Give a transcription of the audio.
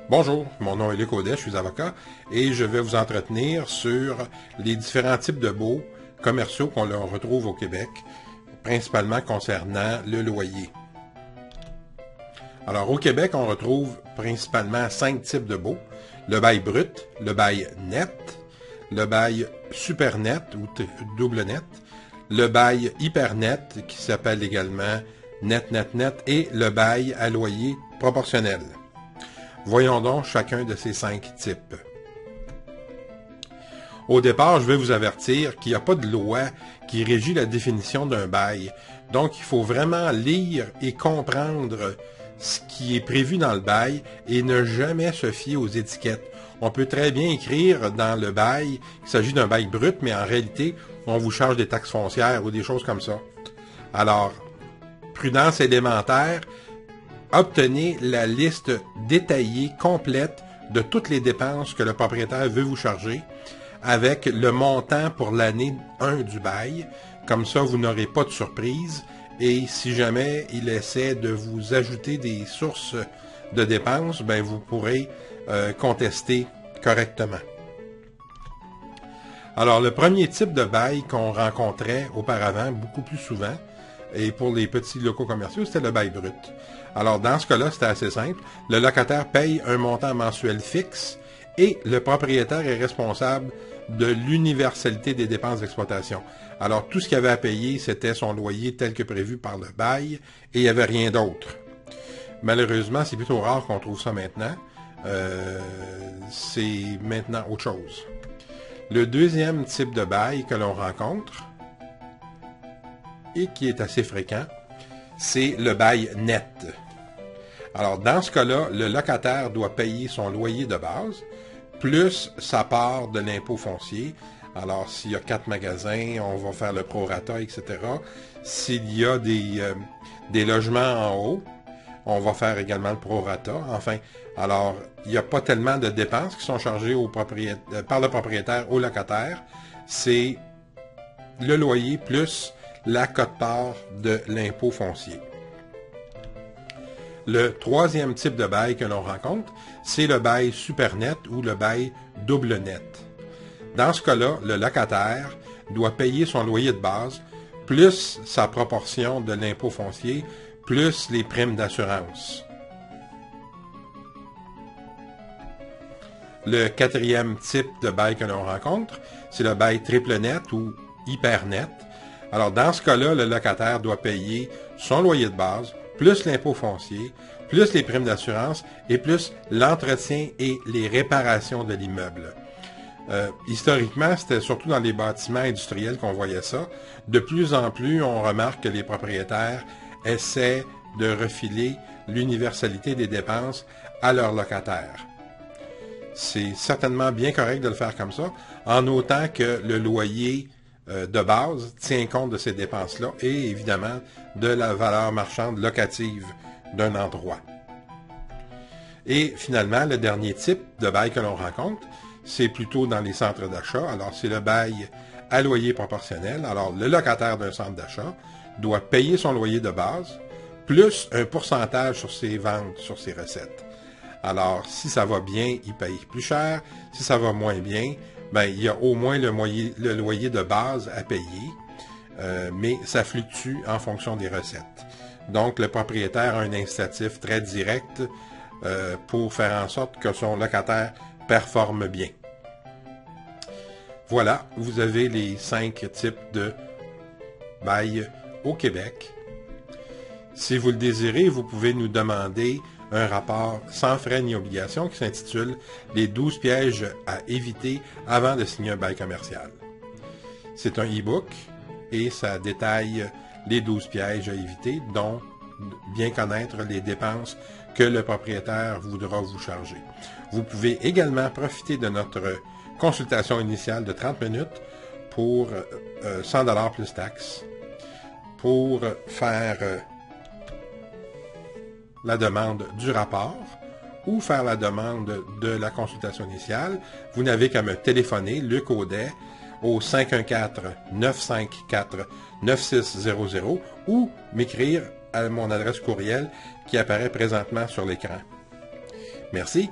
Bonjour, mon nom est Luc Audet, je suis avocat et je vais vous entretenir sur les différents types de baux commerciaux qu'on retrouve au Québec, principalement concernant le loyer. Alors au Québec, on retrouve principalement 5 types de baux: le bail brut, le bail net, le bail super net ou double net, le bail hyper net qui s'appelle également net et le bail à loyer proportionnel. Voyons donc chacun de ces 5 types. Au départ, je vais vous avertir qu'il n'y a pas de loi qui régit la définition d'un bail. Donc, il faut vraiment lire et comprendre ce qui est prévu dans le bail et ne jamais se fier aux étiquettes. On peut très bien écrire dans le bail qu'il s'agit d'un bail brut, mais en réalité, on vous charge des taxes foncières ou des choses comme ça. Alors, prudence élémentaire, obtenez la liste détaillée, complète de toutes les dépenses que le propriétaire veut vous charger avec le montant pour l'année 1 du bail. Comme ça, vous n'aurez pas de surprise. Et si jamais il essaie de vous ajouter des sources de dépenses, ben vous pourrez contester correctement. Alors, le premier type de bail qu'on rencontrait auparavant, beaucoup plus souvent, et pour les petits locaux commerciaux, c'était le bail brut. Alors, dans ce cas-là, c'était assez simple. Le locataire paye un montant mensuel fixe et le propriétaire est responsable de l'universalité des dépenses d'exploitation. Alors, tout ce qu'il avait à payer, c'était son loyer tel que prévu par le bail et il n'y avait rien d'autre. Malheureusement, c'est plutôt rare qu'on trouve ça maintenant. C'est maintenant autre chose. Le deuxième type de bail que l'on rencontre, et qui est assez fréquent, c'est le bail net. Alors, dans ce cas-là, le locataire doit payer son loyer de base, plus sa part de l'impôt foncier. Alors, s'il y a 4 magasins, on va faire le prorata, etc. S'il y a des logements en haut, on va faire également le prorata. Enfin, alors, il n'y a pas tellement de dépenses qui sont chargées par le propriétaire au locataire. C'est le loyer plus la quote-part de l'impôt foncier. Le troisième type de bail que l'on rencontre, c'est le bail super net ou le bail double net. Dans ce cas-là, le locataire doit payer son loyer de base, plus sa proportion de l'impôt foncier, plus les primes d'assurance. Le quatrième type de bail que l'on rencontre, c'est le bail triple net ou hyper net. Alors, dans ce cas-là, le locataire doit payer son loyer de base, plus l'impôt foncier, plus les primes d'assurance et plus l'entretien et les réparations de l'immeuble. Historiquement, c'était surtout dans les bâtiments industriels qu'on voyait ça. De plus en plus, on remarque que les propriétaires essaient de refiler l'universalité des dépenses à leurs locataires. C'est certainement bien correct de le faire comme ça, en autant que le loyer de base tient compte de ces dépenses-là et évidemment de la valeur marchande locative d'un endroit. Et finalement, le dernier type de bail que l'on rencontre, c'est plutôt dans les centres d'achat. Alors, c'est le bail à loyer proportionnel. Alors, le locataire d'un centre d'achat doit payer son loyer de base, plus un pourcentage sur ses ventes, sur ses recettes. Alors, si ça va bien, il paye plus cher. Si ça va moins bien, ben, il y a au moins le loyer de base à payer, mais ça fluctue en fonction des recettes. Donc, le propriétaire a un incitatif très direct pour faire en sorte que son locataire performe bien. Voilà, vous avez les 5 types de bail au Québec. Si vous le désirez, vous pouvez nous demander un rapport sans frais ni obligation qui s'intitule « Les 12 pièges à éviter avant de signer un bail commercial ». C'est un e-book et ça détaille les 12 pièges à éviter, dont bien connaître les dépenses que le propriétaire voudra vous charger. Vous pouvez également profiter de notre consultation initiale de 30 minutes pour 100 $ plus taxes pour faire la demande du rapport ou faire la demande de la consultation initiale, vous n'avez qu'à me téléphoner, Luc Audet, au 514-954-9600 ou m'écrire à mon adresse courriel qui apparaît présentement sur l'écran. Merci.